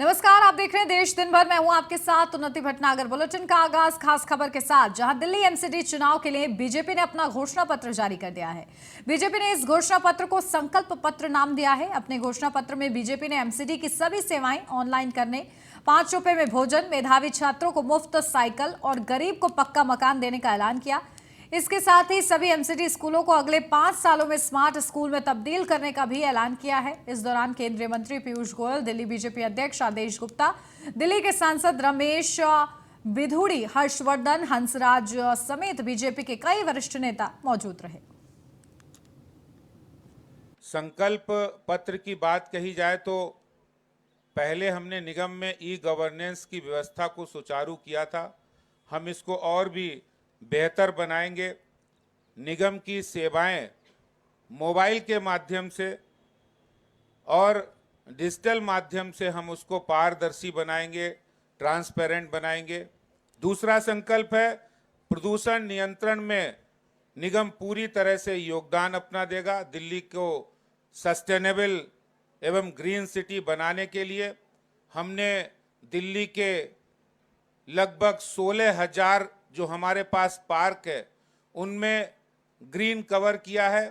नमस्कार, आप देख रहे हैं देश दिन भर। मैं हूं आपके साथ उन्नति भटनागर। बुलेटिन का आगाज खास खबर के साथ, जहां दिल्ली एमसीडी चुनाव के लिए बीजेपी ने अपना घोषणा पत्र जारी कर दिया है। बीजेपी ने इस घोषणा पत्र को संकल्प पत्र नाम दिया है। अपने घोषणा पत्र में बीजेपी ने एमसीडी की सभी सेवाएं ऑनलाइन करने, 5 रुपए में भोजन, मेधावी छात्रों को मुफ्त साइकिल और गरीब को पक्का मकान देने का ऐलान किया। इसके साथ ही सभी एमसीडी स्कूलों को अगले 5 सालों में स्मार्ट स्कूल में तब्दील करने का भी ऐलान किया है। इस दौरान केंद्रीय मंत्री पीयूष गोयल, दिल्ली बीजेपी अध्यक्ष आदेश गुप्ता, दिल्ली के सांसद रमेश बिधूड़ी, हर्षवर्धन, हंसराज समेत बीजेपी के कई वरिष्ठ नेता मौजूद रहे। संकल्प पत्र की बात कही जाए तो पहले हमने निगम में ई गवर्नेंस की व्यवस्था को सुचारू किया था। हम इसको और भी बेहतर बनाएंगे। निगम की सेवाएं मोबाइल के माध्यम से और डिजिटल माध्यम से हम उसको पारदर्शी बनाएंगे, ट्रांसपेरेंट बनाएंगे। दूसरा संकल्प है प्रदूषण नियंत्रण में निगम पूरी तरह से योगदान अपना देगा। दिल्ली को सस्टेनेबल एवं ग्रीन सिटी बनाने के लिए हमने दिल्ली के लगभग 16,000 जो हमारे पास पार्क है उनमें ग्रीन कवर किया है।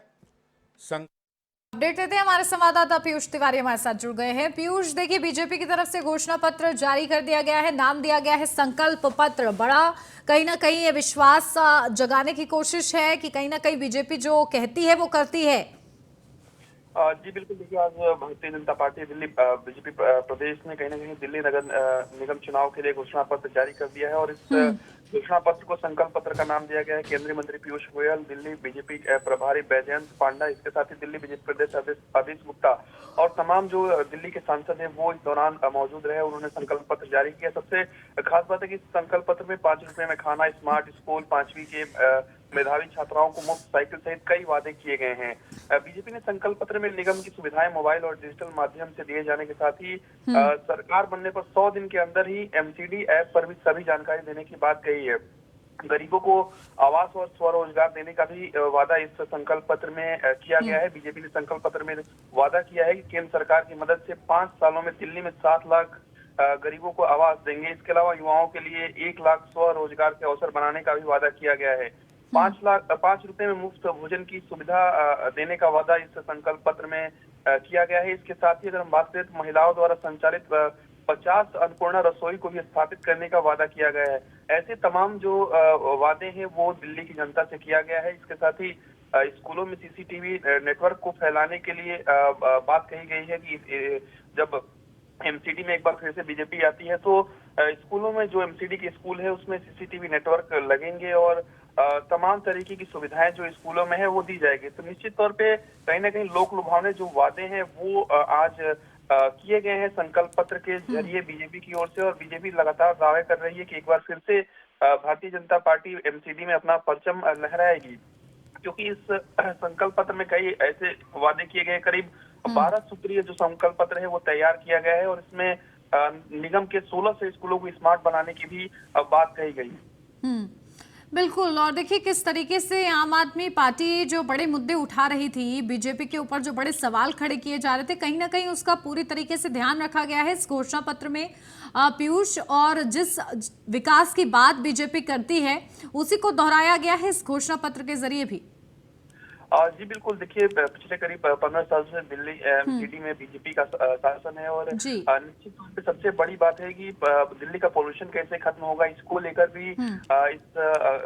अपडेट देते हैं, हमारे संवाददाता पीयूष तिवारी हमारे साथ जुड़ गए हैं। पीयूष, देखिए, बीजेपी की तरफ से घोषणा पत्र जारी कर दिया गया है, नाम दिया गया है संकल्प पत्र। बड़ा कहीं ना कहीं ये विश्वास जगाने की कोशिश है कि कहीं ना कहीं बीजेपी जो कहती है वो करती है। जी बिल्कुल, देखिए आज भारतीय जनता पार्टी दिल्ली बीजेपी प्रदेश ने कहीं ना कहीं दिल्ली नगर निगम चुनाव के लिए घोषणा पत्र जारी कर दिया है और इस घोषणा पत्र को संकल्प पत्र का नाम दिया गया है। केंद्रीय मंत्री पीयूष गोयल, दिल्ली बीजेपी प्रभारी बैजयंत पांडा, इसके साथ ही दिल्ली बीजेपी प्रदेश आदेश गुप्ता और तमाम जो दिल्ली के सांसद हैं वो इस दौरान मौजूद रहे। उन्होंने संकल्प पत्र जारी किया। सबसे खास बात है कि संकल्प पत्र में 5 रुपए में खाना, स्मार्ट स्कूल, 5वीं के मेधावी छात्राओं को मुफ्त साइकिल सहित कई वादे किए गए हैं। बीजेपी ने संकल्प पत्र में निगम की सुविधाएं मोबाइल और डिजिटल माध्यम से दिए जाने के साथ ही सरकार बनने पर 100 दिन के अंदर ही एमसीडी ऐप पर भी सभी जानकारी देने की बात कही है। गरीबों को आवास और स्वरोजगार देने का भी वादा इस संकल्प पत्र में किया गया है। बीजेपी ने संकल्प पत्र में वादा किया है कि केंद्र सरकार की मदद से 5 सालों में दिल्ली में 7 लाख गरीबों को आवास देंगे। इसके अलावा युवाओं के लिए 1 लाख स्वरोजगार के अवसर बनाने का भी वादा किया गया है। 5 रुपए में मुफ्त भोजन की सुविधा देने का वादा इस संकल्प पत्र में किया गया है। इसके साथ ही अगर हम बात करें तो महिलाओं द्वारा संचालित 50 अन्नपूर्णा रसोई को भी स्थापित करने का वादा किया गया है। ऐसे तमाम जो वादे हैं वो दिल्ली की जनता से किया गया है। इसके साथ ही स्कूलों में सीसीटीवी नेटवर्क को फैलाने के लिए बात कही गई है कि जब एमसीडी में एक बार फिर से बीजेपी आती है तो स्कूलों में जो एमसीडी के स्कूल है उसमें सीसीटीवी नेटवर्क लगेंगे और तमाम तरीके की सुविधाएं जो स्कूलों में है वो दी जाएगी। तो निश्चित तौर पे कहीं ना कहीं लोक लुभावने जो वादे हैं वो आज किए गए हैं संकल्प पत्र के जरिए बीजेपी की ओर से। और बीजेपी लगातार दावे कर रही है कि एक बार फिर से भारतीय जनता पार्टी एमसीडी में अपना परचम लहराएगी, क्योंकि इस संकल्प पत्र में कई ऐसे वादे किए गए। करीब 12 सूत्रीय जो संकल्प पत्र है वो तैयार किया गया है और इसमें निगम के 16 स्कूलों को स्मार्ट बनाने की भी बात कही गई। बिल्कुल। और देखिए किस तरीके से आम आदमी पार्टी जो बड़े मुद्दे उठा रही थी, बीजेपी के ऊपर जो बड़े सवाल खड़े किए जा रहे थे, कहीं ना कहीं उसका पूरी तरीके से ध्यान रखा गया है इस घोषणा पत्र में पीयूष। और जिस विकास की बात बीजेपी करती है उसी को दोहराया गया है इस घोषणा पत्र के जरिए भी। जी बिल्कुल, देखिए पिछले करीब 15 साल से दिल्ली एमसीडी में बीजेपी का शासन है और निश्चित तौर पे सबसे बड़ी बात है कि दिल्ली का पोल्यूशन कैसे खत्म होगा, इसको लेकर भी इस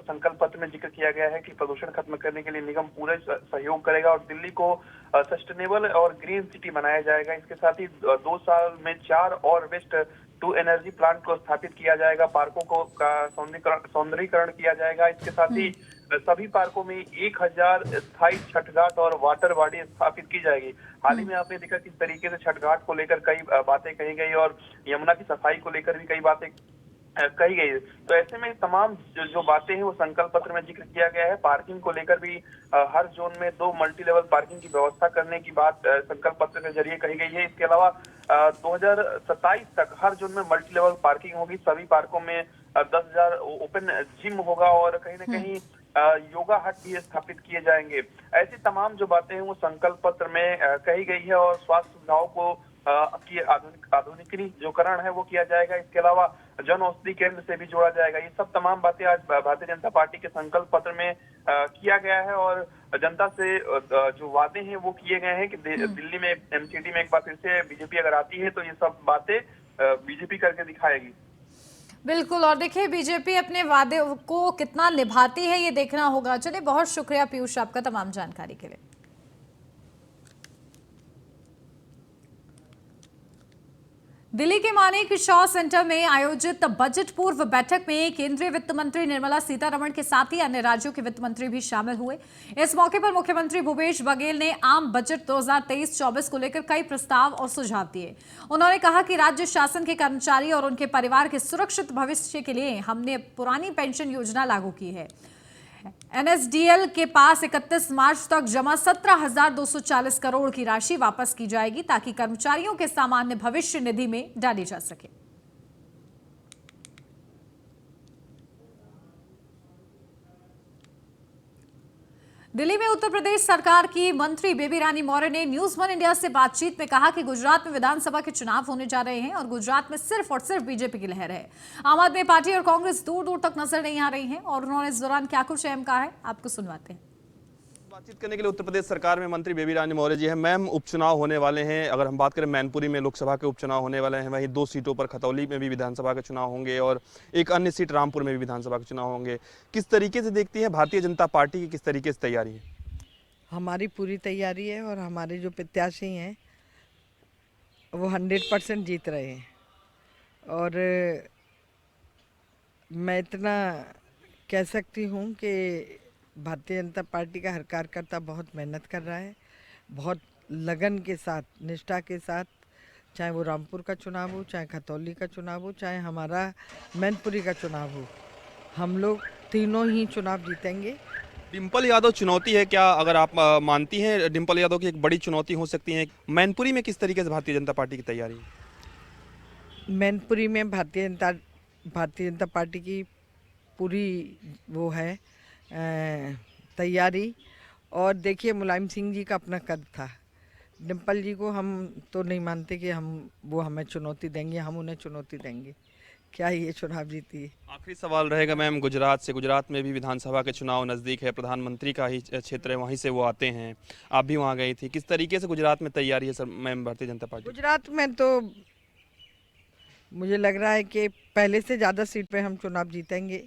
संकल्प पत्र में जिक्र किया गया है कि प्रदूषण खत्म करने के लिए निगम पूरे सहयोग करेगा और दिल्ली को सस्टेनेबल और ग्रीन सिटी बनाया जाएगा। इसके साथ ही 2 साल में 4 और वेस्ट टू एनर्जी प्लांट को स्थापित किया जाएगा, पार्कों को का सौंदर्यीकरण किया जाएगा। इसके साथ ही सभी पार्कों में 1000 स्थायी छठ घाट और वाटर बॉडी स्थापित की जाएगी। हाल ही में आपने देखा किस तरीके से छठ घाट को लेकर कई बातें कही गई और यमुना की सफाई को लेकर भी कई बातें कही गई। तो ऐसे में तमाम जो बातें हैं वो संकल्प पत्र में जिक्र किया गया है। पार्किंग को लेकर भी हर जोन में 2 मल्टी लेवल पार्किंग की व्यवस्था करने की बात संकल्प पत्र के जरिए कही गई है। इसके अलावा 2027 तक हर जोन में मल्टी लेवल पार्किंग होगी। सभी पार्कों में 10,000 ओपन जिम होगा और कहीं ना कहीं योगा हट भी स्थापित किए जाएंगे। ऐसी तमाम जो बातें हैं वो संकल्प पत्र में कही गई है और स्वास्थ्य सुविधाओं को की आधुनिकीकरण है वो किया जाएगा। इसके अलावा जन औषधि केंद्र से भी जोड़ा जाएगा। ये सब तमाम बातें आज भारतीय जनता पार्टी के संकल्प पत्र में किया गया है और जनता से जो वादे हैं वो किए गए हैं कि दिल्ली में एमसीडी में एक बार फिर से बीजेपी अगर आती है तो ये सब बातें बीजेपी करके दिखाएगी। बिल्कुल, और देखिए बीजेपी अपने वादे को कितना निभाती है ये देखना होगा। चलिए, बहुत शुक्रिया पीयूष आपका तमाम जानकारी के लिए। दिल्ली के मानेक शॉ सेंटर में आयोजित बजट पूर्व बैठक में केंद्रीय वित्त मंत्री निर्मला सीतारमण के साथ ही अन्य राज्यों के वित्त मंत्री भी शामिल हुए। इस मौके पर मुख्यमंत्री भूपेश बघेल ने आम बजट 2023-24 को लेकर कई प्रस्ताव और सुझाव दिए। उन्होंने कहा कि राज्य शासन के कर्मचारी और उनके परिवार के सुरक्षित भविष्य के लिए हमने पुरानी पेंशन योजना लागू की है। एनएसडीएल के पास 31 मार्च तक जमा 17,240 करोड़ की राशि वापस की जाएगी ताकि कर्मचारियों के सामान्य भविष्य निधि में डाली जा सके। दिल्ली में उत्तर प्रदेश सरकार की मंत्री बेबी रानी मौर्य ने न्यूज वन इंडिया से बातचीत में कहा कि गुजरात में विधानसभा के चुनाव होने जा रहे हैं और गुजरात में सिर्फ और सिर्फ बीजेपी की लहर है। आम आदमी पार्टी और कांग्रेस दूर दूर तक नजर नहीं आ रही हैं और उन्होंने इस दौरान क्या कुछ अहम कहा है, आपको सुनवाते हैं। बातचीत करने के लिए उत्तर प्रदेश सरकार में मंत्री बेबी रानी मौर्य जी हैं। मैम, उपचुनाव होने वाले हैं। अगर हम बात करें मैनपुरी में लोकसभा के उपचुनाव होने वाले हैं, वहीं 2 सीटों पर खतौली में भी विधानसभा के चुनाव होंगे और एक अन्य सीट रामपुर में भी विधानसभा के चुनाव होंगे। किस तरीके से देखती हैं भारतीय जनता पार्टी की, किस तरीके से तैयारी है? हमारी पूरी तैयारी है और हमारे जो प्रत्याशी हैं वो 100% जीत रहे हैं और मैं इतना कह सकती हूँ कि भारतीय जनता पार्टी का हर कार्यकर्ता बहुत मेहनत कर रहा है, बहुत लगन के साथ, निष्ठा के साथ, चाहे वो रामपुर का चुनाव हो, चाहे खतौली का चुनाव हो, चाहे हमारा मैनपुरी का चुनाव हो, हम लोग तीनों ही चुनाव जीतेंगे। डिम्पल यादव चुनौती है क्या, अगर आप मानती हैं डिम्पल यादव की एक बड़ी चुनौती हो सकती है? मैनपुरी में किस तरीके से भारतीय जनता पार्टी की तैयारी है? मैनपुरी में भारतीय जनता पार्टी की पूरी वो है तैयारी। और देखिए, मुलायम सिंह जी का अपना कद था। डिम्पल जी को हम तो नहीं मानते कि वो हमें चुनौती देंगे, हम उन्हें चुनौती देंगे। क्या ये चुनाव जीती है? आखिरी सवाल रहेगा मैम, गुजरात से, गुजरात में भी विधानसभा के चुनाव नज़दीक है, प्रधानमंत्री का ही क्षेत्र है, वहीं से वो आते हैं, आप भी वहाँ गई थी। किस तरीके से गुजरात में तैयारी है sir ma'am Bharatiya Janata party? Gujarat में तो मुझे लग रहा है कि पहले से ज़्यादा सीट पे हम चुनाव जीतेंगे।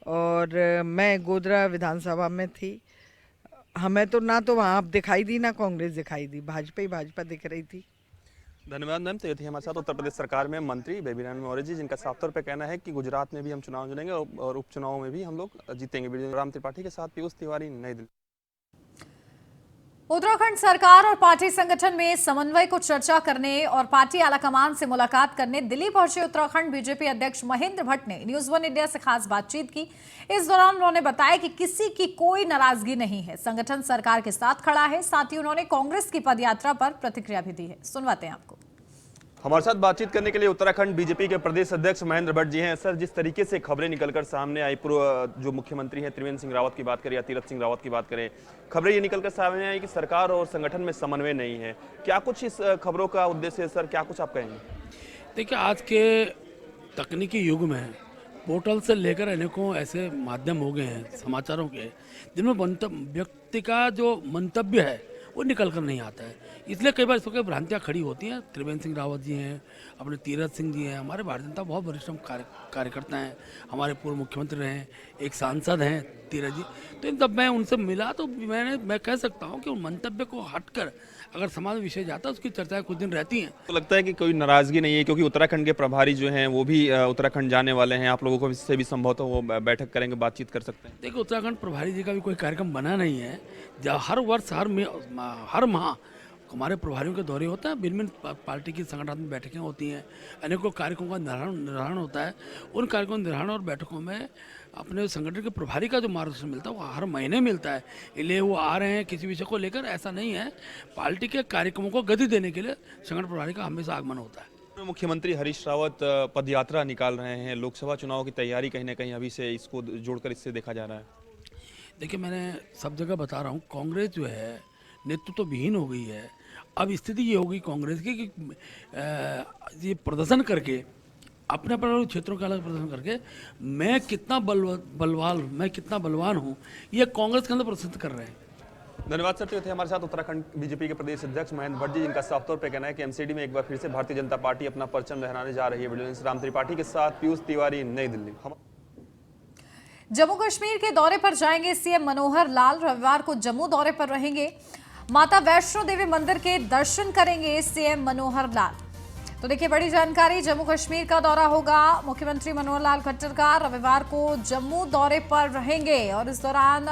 और मैं गोधरा विधानसभा में थी, हमें तो ना तो वहाँ दिखाई दी ना कांग्रेस दिखाई दी, भाजपा ही भाजपा दिख रही थी। धन्यवाद मैम। तो ये थी हमारे साथ उत्तर प्रदेश सरकार में मंत्री बेबी रानी मौर्य जी, जिनका साफ तौर पर कहना है कि गुजरात में भी हम चुनाव लड़ेंगे और उपचुनाव में भी हम लोग जीतेंगे। राम त्रिपाठी के साथ पीयूष तिवारी, नई दिल्ली। उत्तराखंड सरकार और पार्टी संगठन में समन्वय को चर्चा करने और पार्टी आलाकमान से मुलाकात करने दिल्ली पहुंचे उत्तराखंड बीजेपी अध्यक्ष महेंद्र भट्ट ने न्यूज वन इंडिया से खास बातचीत की। इस दौरान उन्होंने बताया कि किसी की कोई नाराजगी नहीं है, संगठन सरकार के साथ खड़ा है। साथ ही उन्होंने कांग्रेस की पदयात्रा पर प्रतिक्रिया भी दी है, सुनवाते हैं आपको। हमारे साथ बातचीत करने के लिए उत्तराखंड बीजेपी के प्रदेश अध्यक्ष महेंद्र भट्ट जी हैं। सर, जिस तरीके से खबरें निकलकर सामने आई, पूर्व जो मुख्यमंत्री हैं त्रिवेंद्र सिंह रावत की बात करें या तीरथ सिंह रावत की बात करें, खबरें ये निकलकर सामने आई कि सरकार और संगठन में समन्वय नहीं है। क्या कुछ इस खबरों का उद्देश्य है सर, क्या कुछ आप कहेंगे? देखिए, आज के तकनीकी युग में पोर्टल से लेकर अनेकों ऐसे माध्यम हो गए हैं समाचारों के, जिनमें व्यक्ति का जो मंतव्य है वो निकल कर नहीं आता है। इसलिए कई बार इसको भ्रांतियाँ खड़ी होती हैं। त्रिवेंद्र सिंह रावत जी हैं, अपने तीरथ सिंह जी हैं, हमारे भारतीय जनता बहुत वरिष्ठ कार्यकर्ता हैं, हमारे पूर्व मुख्यमंत्री रहे हैं, एक सांसद हैं तीरथ जी। तो जब मैं उनसे मिला तो मैं कह सकता हूँ कि उन मंतव्य को हटकर अगर समाज विषय जाता है उसकी चर्चाएं कुछ दिन रहती हैं। तो लगता है कि कोई नाराजगी नहीं है, क्योंकि उत्तराखंड के प्रभारी जो हैं वो भी उत्तराखंड जाने वाले हैं, आप लोगों को इससे भी संभवतः वो बैठक करेंगे, बातचीत कर सकते हैं। देखिए, उत्तराखंड प्रभारी जी का भी कोई कार्यक्रम बना नहीं है। जब हर वर्ष हर माह हमारे प्रभारियों के दौरे होता है, भिन्न पार्टी की संगठनात्मक बैठकें होती हैं, अनेकों कार्यक्रमों का निर्धारण होता है। उन कार्यक्रमों निर्धारण और बैठकों में अपने संगठन के प्रभारी का जो मार्गदर्शन मिलता है वो हर महीने मिलता है। इसलिए वो आ रहे हैं किसी विषय को लेकर, ऐसा नहीं है। पार्टी के कार्यक्रमों को गति देने के लिए संगठन प्रभारी का हमेशा आगमन होता है। मुख्यमंत्री हरीश रावत पदयात्रा निकाल रहे हैं, लोकसभा चुनाव की तैयारी कहीं ना कहीं अभी से इसको जोड़कर इससे देखा जा रहा है। देखिए, मैंने सब जगह बता रहा हूँ, कांग्रेस जो है नेतृत्व विहीन हो गई है। अब स्थिति ये होगी कांग्रेस की कि ये प्रदर्शन करके अपने अपने क्षेत्रों का अलग प्रदर्शन करके मैं कितना मैं कितना बलवान हूँ, ये कांग्रेस के अंदर प्रदर्शित कर रहे हैं। धन्यवाद सर। तो थे हमारे साथ उत्तराखंड बीजेपी के प्रदेश अध्यक्ष महेंद्र भट्ट जी, जिनका साफ तौर पे कहना है कि एमसीडी में एक बार फिर से भारतीय जनता पार्टी अपना परचम लहराने जा रही है। वीडियो राम त्रिपाठी के साथ पीयूष तिवारी, नई दिल्ली। जम्मू कश्मीर के दौरे पर जाएंगे सीएम मनोहर लाल। रविवार को जम्मू दौरे पर रहेंगे। माता वैष्णो देवी मंदिर के दर्शन करेंगे सीएम मनोहर लाल। तो देखिए, बड़ी जानकारी, जम्मू कश्मीर का दौरा होगा मुख्यमंत्री मनोहर लाल खट्टर का। रविवार को जम्मू दौरे पर रहेंगे और इस दौरान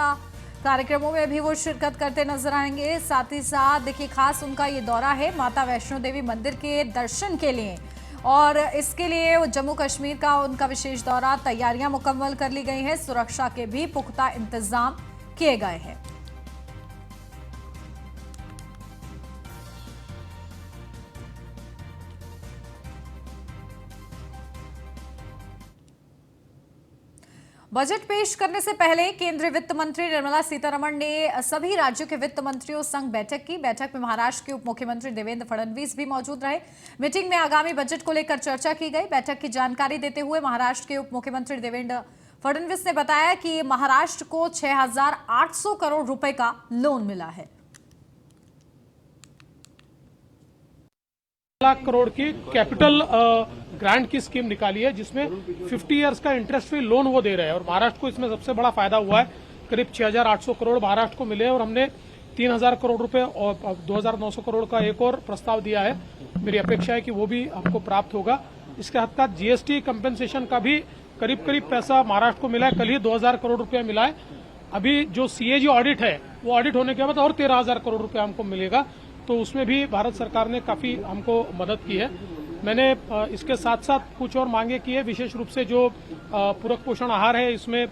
कार्यक्रमों में भी वो शिरकत करते नजर आएंगे। साथ ही साथ देखिए, खास उनका ये दौरा है माता वैष्णो देवी मंदिर के दर्शन के लिए, और इसके लिए जम्मू कश्मीर का उनका विशेष दौरा, तैयारियां मुकम्मल कर ली गई हैं। सुरक्षा के भी पुख्ता इंतजाम किए गए हैं। बजट पेश करने से पहले केंद्रीय वित्त मंत्री निर्मला सीतारमण ने सभी राज्यों के वित्त मंत्रियों संग बैठक की। बैठक में महाराष्ट्र के उप मुख्यमंत्री देवेंद्र फडणवीस भी मौजूद रहे। मीटिंग में आगामी बजट को लेकर चर्चा की गई। बैठक की जानकारी देते हुए महाराष्ट्र के उप मुख्यमंत्री देवेंद्र फडणवीस ने बताया कि महाराष्ट्र को 6,800 करोड़ रुपए का लोन मिला है। लाख करोड़ की कैपिटल ग्रांट की स्कीम निकाली है, जिसमें 50 इयर्स का इंटरेस्ट फ्री लोन वो दे रहे हैं, और महाराष्ट्र को इसमें सबसे बड़ा फायदा हुआ है। करीब 6,800 करोड़ महाराष्ट्र को मिले, और हमने 3,000 करोड़ रुपए और 2,900 करोड़ का एक और प्रस्ताव दिया है। मेरी अपेक्षा है कि वो भी हमको प्राप्त होगा। इसके हद तक जीएसटी कंपेंसेशन का भी करीब पैसा महाराष्ट्र को मिला है। कल ही 2,000 करोड़ रुपया मिला है। अभी जो सीएजी ऑडिट है, वो ऑडिट होने के बाद और 13,000 करोड़ रुपया हमको मिलेगा, तो उसमें भी भारत सरकार ने काफी हमको मदद की है। मैंने इसके साथ साथ कुछ और मांगे की है, विशेष रूप से जो पूरक पोषण आहार है, इसमें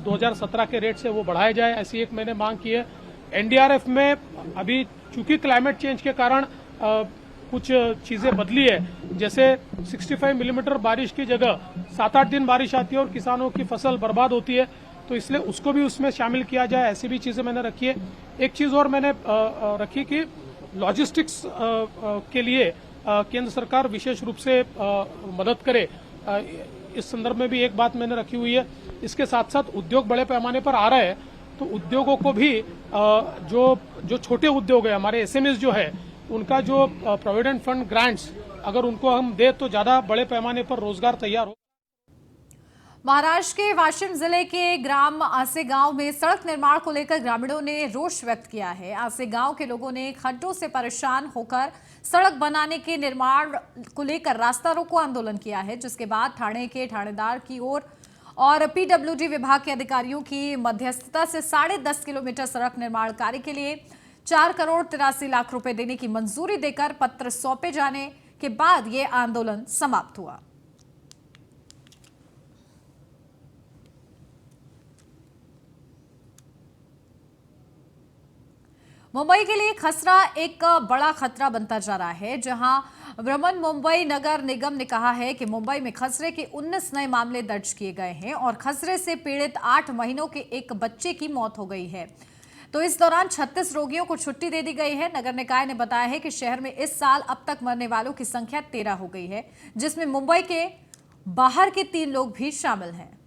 2017 के रेट से वो बढ़ाया जाए, ऐसी एक मैंने मांग की है। एनडीआरएफ में अभी चूंकि क्लाइमेट चेंज के कारण कुछ चीजें बदली है, जैसे 65 मिलीमीटर बारिश की जगह 7-8 दिन बारिश आती है और किसानों की फसल बर्बाद होती है, तो इसलिए उसको भी उसमें शामिल किया जाए, ऐसी भी चीजें मैंने रखी है। एक चीज और मैंने रखी कि लॉजिस्टिक्स के लिए केंद्र सरकार विशेष रूप से मदद करे, इस संदर्भ में भी एक बात मैंने रखी हुई है। इसके साथ साथ उद्योग बड़े पैमाने पर आ रहे हैं, तो उद्योगों को भी जो छोटे उद्योग है, हमारे एसएमएस जो है, उनका जो प्रोविडेंट फंड ग्रांट्स अगर उनको हम दे तो ज्यादा बड़े पैमाने पर रोजगार तैयार हो। महाराष्ट्र के वाशिम जिले के ग्राम आसे गांव में सड़क निर्माण को लेकर ग्रामीणों ने रोष व्यक्त किया है। आसे गांव के लोगों ने खड्डों से परेशान होकर सड़क बनाने के निर्माण को लेकर रास्ता रोको आंदोलन किया है, जिसके बाद थाने के थानेदार की ओर और पीडब्ल्यूडी विभाग के अधिकारियों की मध्यस्थता से 10.5 किलोमीटर सड़क निर्माण कार्य के लिए 4 करोड़ 83 लाख रुपए देने की मंजूरी देकर पत्र सौंपे जाने के बाद ये आंदोलन समाप्त हुआ। मुंबई के लिए खसरा एक बड़ा खतरा बनता जा रहा है, जहां बृहन मुंबई नगर निगम ने कहा है कि मुंबई में खसरे के 19 नए मामले दर्ज किए गए हैं और खसरे से पीड़ित 8 महीनों के एक बच्चे की मौत हो गई है। तो इस दौरान 36 रोगियों को छुट्टी दे दी गई है। नगर निकाय ने बताया है कि शहर में इस साल अब तक मरने वालों की संख्या 13 हो गई है, जिसमें मुंबई के बाहर के 3 लोग भी शामिल हैं।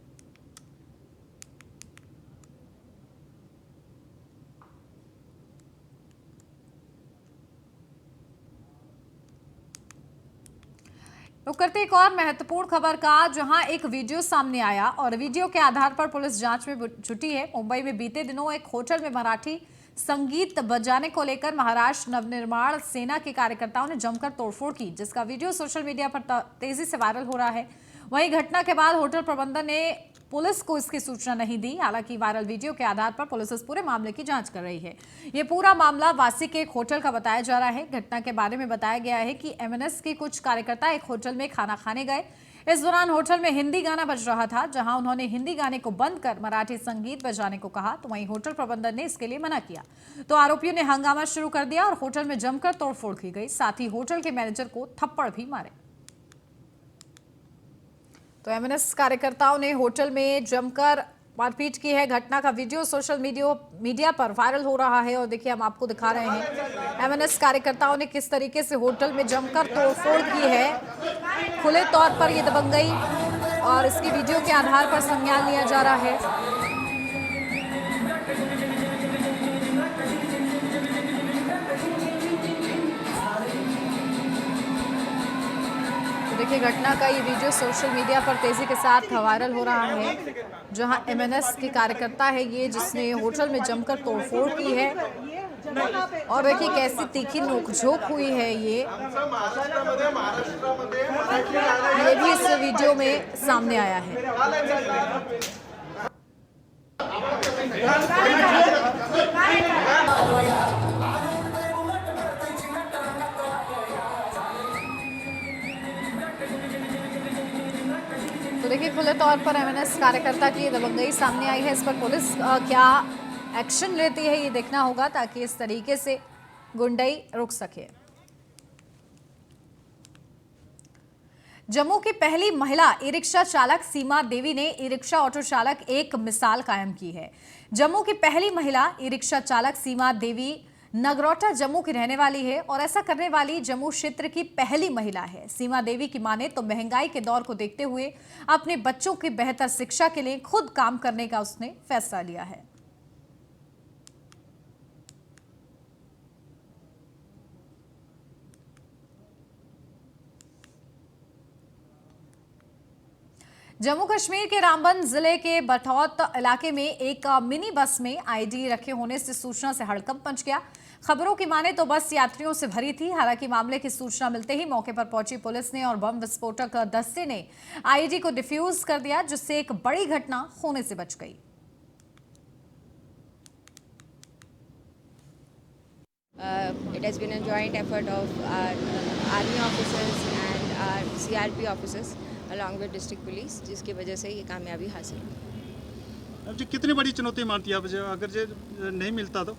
तो करते एक और महत्वपूर्ण खबर का, जहां एक वीडियो सामने आया और वीडियो के आधार पर पुलिस जांच में जुटी है। मुंबई में बीते दिनों एक होटल में मराठी संगीत बजाने को लेकर महाराष्ट्र नवनिर्माण सेना के कार्यकर्ताओं ने जमकर तोड़फोड़ की, जिसका वीडियो सोशल मीडिया पर तेजी से वायरल हो रहा है। वहीं घटना के बाद होटल प्रबंधन ने पुलिस को इसकी सूचना नहीं दी। हालांकि वायरल वीडियो के आधार पर पुलिस इस पूरे मामले की जांच कर रही है। ये पूरा मामला वासी के एक होटल का बताया जा रहा है। घटना के बारे में बताया गया है कि एमएनएस के कुछ कार्यकर्ता एक होटल में खाना खाने गए। इस दौरान होटल में हिंदी गाना बज रहा था। जहां उन्होंने हिंदी गाने को बंद कर मराठी संगीत बजाने को कहा, तो वहीं होटल प्रबंधन ने इसके लिए मना किया। तो आरोपियों ने हंगामा शुरू कर दिया और होटल में जमकर तोड़फोड़ की गई। साथ ही होटल के मैनेजर को थप्पड़ भी मारे। तो एमएनएस कार्यकर्ताओं ने होटल में जमकर मारपीट की है। घटना का वीडियो सोशल मीडिया पर वायरल हो रहा है और देखिए हम आपको दिखा रहे हैं एमएनएस कार्यकर्ताओं ने किस तरीके से होटल में जमकर तोड़फोड़ की है। खुले तौर पर ये दबंगई और इसकी वीडियो के आधार पर संज्ञान लिया जा रहा है। तो देखिए घटना का ये वीडियो सोशल मीडिया पर तेजी के साथ वायरल हो रहा है, जहां एमएनएस के कार्यकर्ता है ये जिसने होटल में जमकर तोड़फोड़ की है और देखिए कैसी तीखी नोकझोंक हुई है। ये भी इस वीडियो में सामने आया है। तो देखिए खुले तौर पर एमएनएस कार्यकर्ता की दबंगई सामने आई है। इस पर पुलिस क्या एक्शन लेती है ये देखना होगा ताकि इस तरीके से गुंडई रुक सके। जम्मू की पहली महिला ई रिक्शा चालक सीमा देवी ने ई रिक्शा ऑटो चालक एक मिसाल कायम की है। जम्मू की पहली महिला ई रिक्शा चालक सीमा देवी नगरोटा जम्मू की रहने वाली है और ऐसा करने वाली जम्मू क्षेत्र की पहली महिला है। सीमा देवी की माने तो महंगाई के दौर को देखते हुए अपने बच्चों की बेहतर शिक्षा के लिए खुद काम करने का उसने फैसला लिया है। जम्मू कश्मीर के रामबन जिले के बठौत इलाके में एक मिनी बस में आईडी रखे होने से सूचना से हड़कंप मच गया। खबरों की माने तो बस यात्रियों से भरी थी। हालांकि मामले की सूचना मिलते ही मौके पर पहुंची पुलिस ने और बम विस्फोटक दस्ते ने आईडी को डिफ्यूज कर दिया, जिससे एक बड़ी घटना होने से बच गई। It has been a joint effort of our army officers and our CRP officers along with district police, जिसकी वजह से ये कामयाबी हासिल हुई। अब जी कितनी बड़ी चुनौती मानती है आप अगर ये नहीं मिलता तो?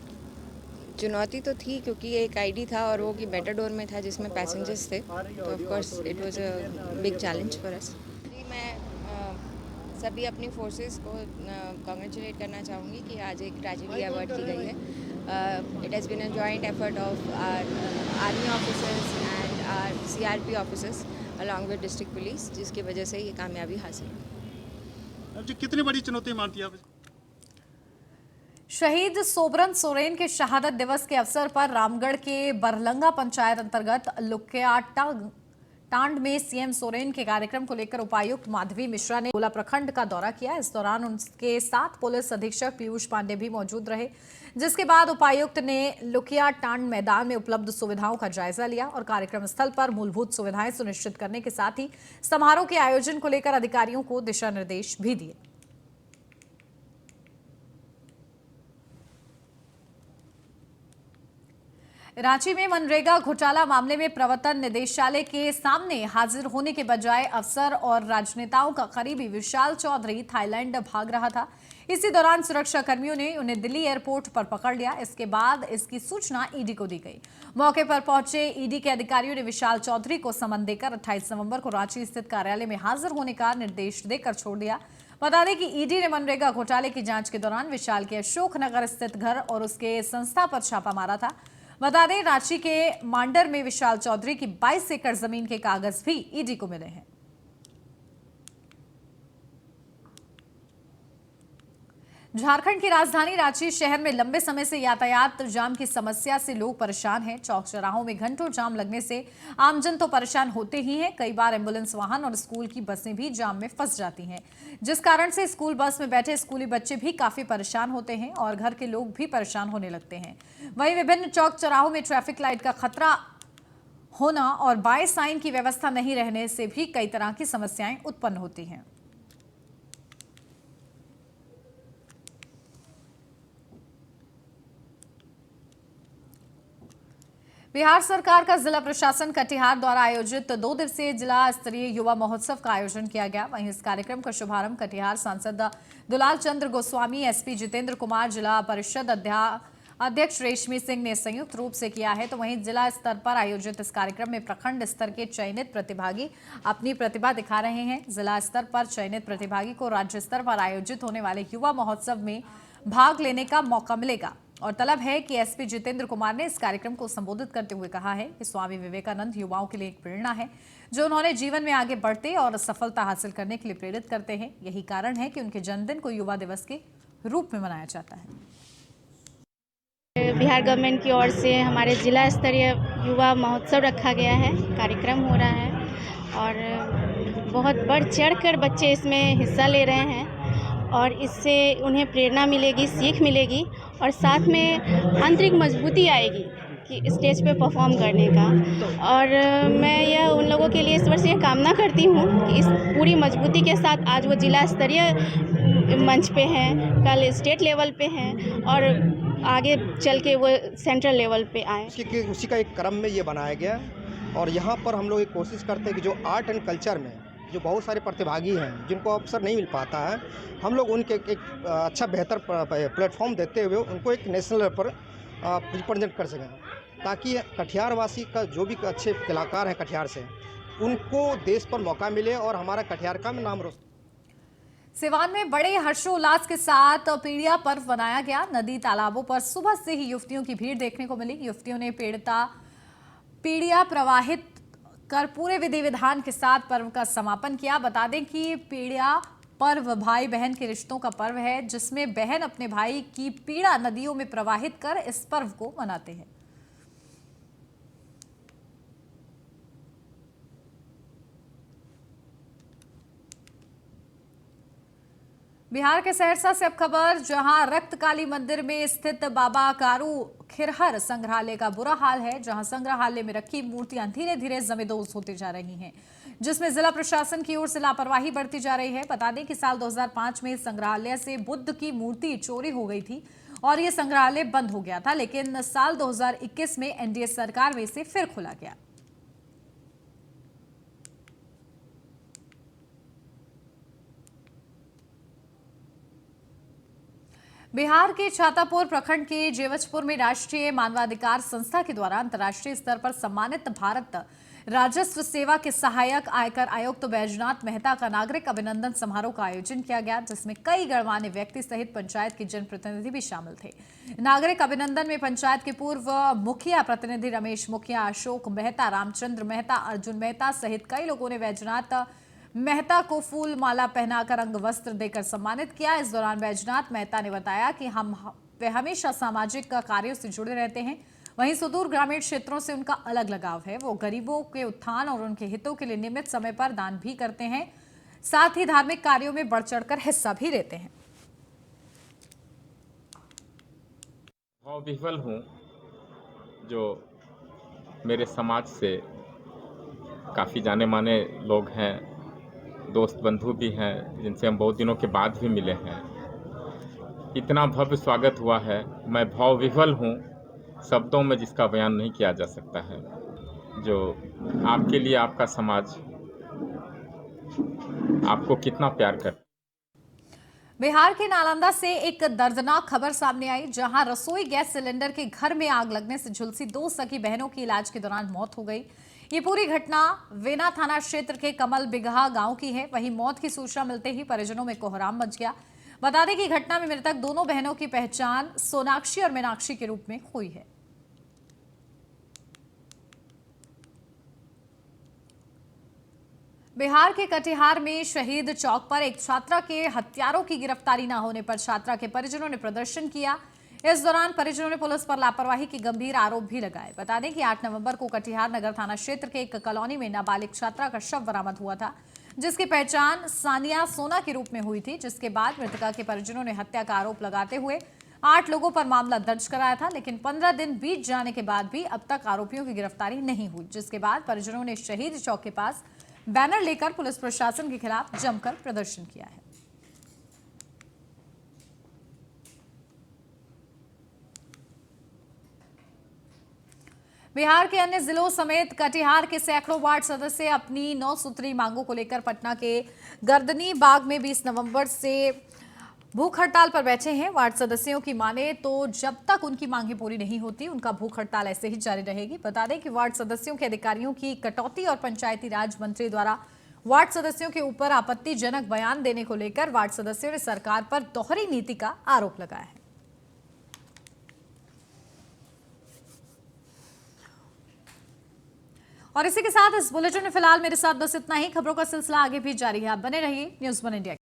चुनौती तो थी क्योंकि ये एक आईडी था और वो कि मेटाडोर में था जिसमें पैसेंजर्स थे, तो of course it was a big challenge for us. मैं सभी अपनी फोर्सेस को कॉन्ग्रेचुलेट करना चाहूँगी कि आज एक ट्रेजेडी अवॉर्ड की गई है। It has been a joint effort of our army officers and our CRP officers along with district police, जिसकी वजह से ये कामयाबी हासिल हुई। अब जी कितनी बड़ी चुनौती मानती है आप? शहीद सोबरन सोरेन के शहादत दिवस के अवसर पर रामगढ़ के बरलंगा पंचायत अंतर्गत लुकियाटांड में सीएम सोरेन के कार्यक्रम को लेकर उपायुक्त माधवी मिश्रा ने गोला प्रखंड का दौरा किया। इस दौरान उनके साथ पुलिस अधीक्षक पीयूष पांडे भी मौजूद रहे, जिसके बाद उपायुक्त ने लुकियाटांड मैदान में उपलब्ध सुविधाओं का जायजा लिया और कार्यक्रम स्थल पर मूलभूत सुविधाएं सुनिश्चित करने के साथ ही समारोह के आयोजन को लेकर अधिकारियों को दिशा निर्देश भी दिए। रांची में मनरेगा घोटाला मामले में प्रवर्तन निदेशालय के सामने हाजिर होने के बजाय अफसर और राजनेताओं का करीबी विशाल चौधरी थाईलैंड भाग रहा था। इसी दौरान सुरक्षा कर्मियों ने उन्हें दिल्ली एयरपोर्ट पर पकड़ लिया। इसके बाद इसकी सूचना ईडी को दी गई। मौके पर पहुंचे ईडी के अधिकारियों ने विशाल चौधरी को समन देकर 28 नवंबर को रांची स्थित कार्यालय में हाजिर होने का निर्देश देकर छोड़ दिया। बता दें कि ईडी ने मनरेगा घोटाले की जांच के दौरान विशाल के अशोक नगर स्थित घर और उसके संस्था पर छापा मारा था। बता दें रांची के मांडर में विशाल चौधरी की 22 एकड़ जमीन के कागज भी ईडी को मिले हैं। झारखंड की राजधानी रांची शहर में लंबे समय से यातायात जाम की समस्या से लोग परेशान हैं। चौक चौराहों में घंटों जाम लगने से आमजन तो परेशान होते ही हैं, कई बार एम्बुलेंस वाहन और स्कूल की बसें भी जाम में फंस जाती हैं, जिस कारण से स्कूल बस में बैठे स्कूली बच्चे भी काफी परेशान होते हैं और घर के लोग भी परेशान होने लगते हैं। वहीं विभिन्न चौक चौराहों में ट्रैफिक लाइट का खतरा होना और बाय साइन की व्यवस्था नहीं रहने से भी कई तरह की समस्याएं उत्पन्न होती हैं। बिहार सरकार का जिला प्रशासन कटिहार द्वारा आयोजित 2 दिवसीय जिला स्तरीय युवा महोत्सव का आयोजन किया गया। वहीं इस कार्यक्रम का शुभारंभ कटिहार सांसद दुलाल चंद्र गोस्वामी, एसपी जितेंद्र कुमार, जिला परिषद अध्यक्ष रेशमी सिंह ने संयुक्त रूप से किया है। तो वहीं जिला स्तर पर आयोजित इस कार्यक्रम में प्रखंड स्तर के चयनित प्रतिभागी अपनी प्रतिभा दिखा रहे हैं। जिला स्तर पर चयनित प्रतिभागी को राज्य स्तर पर आयोजित होने वाले युवा महोत्सव में भाग लेने का मौका मिलेगा। और तलब है कि एसपी जितेंद्र कुमार ने इस कार्यक्रम को संबोधित करते हुए कहा है कि स्वामी विवेकानंद युवाओं के लिए एक प्रेरणा है, जो उन्होंने जीवन में आगे बढ़ते और सफलता हासिल करने के लिए प्रेरित करते हैं। यही कारण है कि उनके जन्मदिन को युवा दिवस के रूप में मनाया जाता है। बिहार गवर्नमेंट की ओर से हमारे जिला स्तरीय युवा महोत्सव रखा गया है, कार्यक्रम हो रहा है और बहुत बढ़ चढ़कर बच्चे इसमें हिस्सा ले रहे हैं और इससे उन्हें प्रेरणा मिलेगी, सीख मिलेगी और साथ में आंतरिक मजबूती आएगी कि स्टेज पे परफॉर्म करने का। और मैं यह उन लोगों के लिए ईश्वर से यह कामना करती हूँ कि इस पूरी मजबूती के साथ आज वो जिला स्तरीय मंच पे हैं, कल स्टेट लेवल पे हैं और आगे चल के वो सेंट्रल लेवल पे आए। उसी का एक क्रम में ये बनाया गया और यहाँ पर हम लोग एक कोशिश करते हैं कि जो आर्ट एंड कल्चर में जो बहुत सारे प्रतिभागी हैं जिनको अवसर नहीं मिल पाता है, हम लोग उनके एक अच्छा बेहतर प्लेटफॉर्म देते हुए उनको एक नेशनल लेवल पर रिप्रेजेंट कर सकें, ताकि कटिहार वासी का जो भी अच्छे कलाकार हैं कटिहार से, उनको देश पर मौका मिले और हमारा कटिहार का नाम रोशन। सिवान में बड़े हर्षोल्लास के साथ पीड़िया पर्व मनाया गया। नदी तालाबों पर सुबह से ही युवतियों की भीड़ देखने को मिली। युवतियों ने पीड़िया प्रवाहित कर पूरे विधि विधान के साथ पर्व का समापन किया। बता दें कि पीड़िया पर्व भाई बहन के रिश्तों का पर्व है, जिसमें बहन अपने भाई की पीड़ा नदियों में प्रवाहित कर इस पर्व को मनाते हैं। बिहार के सहरसा से अब खबर, जहां रक्तकाली मंदिर में स्थित बाबा कारू खिरहर संग्रहालय का बुरा हाल है, जहां संग्रहालय में रखी मूर्तियां धीरे धीरे जमींदोज होती जा रही हैं, जिसमें जिला प्रशासन की ओर से लापरवाही बरती जा रही है। बता दें कि साल 2005 में संग्रहालय से बुद्ध की मूर्ति चोरी हो गई थी और यह संग्रहालय बंद हो गया था, लेकिन साल 2021 में एनडीए सरकार में इसे फिर खोला गया। बिहार के छातापुर प्रखंड के जेवचपुर में राष्ट्रीय मानवाधिकार संस्था के द्वारा अंतर्राष्ट्रीय स्तर पर सम्मानित भारत राजस्व सेवा के सहायक आयकर आयुक्त बैजनाथ मेहता का नागरिक अभिनंदन समारोह का आयोजन किया गया, जिसमें कई गणमान्य व्यक्ति सहित पंचायत के जनप्रतिनिधि भी शामिल थे। नागरिक अभिनंदन में पंचायत के पूर्व मुखिया प्रतिनिधि रमेश मुखिया, अशोक मेहता, रामचंद्र मेहता, अर्जुन मेहता सहित कई लोगों ने बैजनाथ मेहता को फूल माला पहनाकर अंग वस्त्र देकर सम्मानित किया। इस दौरान बैजनाथ मेहता ने बताया कि वे हमेशा सामाजिक कार्यों से जुड़े रहते हैं। वहीं सुदूर ग्रामीण क्षेत्रों से उनका अलग लगाव है। वो गरीबों के उत्थान और उनके हितों के लिए नियमित समय पर दान भी करते हैं, साथ ही धार्मिक कार्यों में बढ़ चढ़कर हिस्सा भी लेते हैं। विह्वल हूँ जो मेरे समाज से काफ़ी जाने माने लोग हैं, दोस्त बंधु भी हैं, जिनसे हम बहुत दिनों के बाद भी मिले हैं। इतना भव्य स्वागत हुआ है, मैं भाव विह्वल हूँ, शब्दों में जिसका बयान नहीं किया जा सकता है। जो आपके लिए आपका समाज आपको कितना प्यार करता है। बिहार के नालंदा से एक दर्दनाक खबर सामने आई, जहां रसोई गैस सिलेंडर के घर में आग लगने से झुलसी 2 सगी बहनों की इलाज के दौरान मौत हो गई। ये पूरी घटना वेना थाना क्षेत्र के कमल बिगहा गांव की है। वहीं मौत की सूचना मिलते ही परिजनों में कोहराम मच गया। बता दें कि घटना में मृतक दोनों बहनों की पहचान सोनाक्षी और मीनाक्षी के रूप में हुई है। बिहार के कटिहार में शहीद चौक पर एक छात्रा के हत्यारों की गिरफ्तारी न होने पर छात्रा के परिजनों ने प्रदर्शन किया। इस दौरान परिजनों ने पुलिस पर लापरवाही के गंभीर आरोप भी लगाए। बता दें कि 8 नवंबर को कटिहार नगर थाना क्षेत्र के एक कॉलोनी में नाबालिग छात्रा का शव बरामद हुआ था, जिसकी पहचान सानिया सोना के रूप में हुई थी, जिसके बाद मृतका के परिजनों ने हत्या का आरोप लगाते हुए 8 लोगों पर मामला दर्ज कराया था, लेकिन 15 दिन बीत जाने के बाद भी अब तक आरोपियों की गिरफ्तारी नहीं हुई, जिसके बाद परिजनों ने शहीद चौक के पास बैनर लेकर पुलिस प्रशासन के खिलाफ जमकर प्रदर्शन किया है। बिहार के अन्य जिलों समेत कटिहार के सैकड़ों वार्ड सदस्य अपनी 9 सूत्री मांगों को लेकर पटना के गर्दनी बाग में 20 नवंबर से भूख हड़ताल पर बैठे हैं वार्ड सदस्यों की माने तो जब तक उनकी मांगें पूरी नहीं होती उनका भूख हड़ताल ऐसे ही जारी रहेगी। बता दें कि वार्ड सदस्यों के अधिकारियों की कटौती और पंचायती राज मंत्री द्वारा वार्ड सदस्यों के ऊपर आपत्तिजनक बयान देने को लेकर वार्ड सदस्यों ने सरकार पर दोहरी नीति का आरोप लगाया है। और इसी के साथ इस बुलेटिन में फिलहाल मेरे साथ बस इतना ही। खबरों का सिलसिला आगे भी जारी है। आप बने रहिए न्यूज़ 1 इंडिया।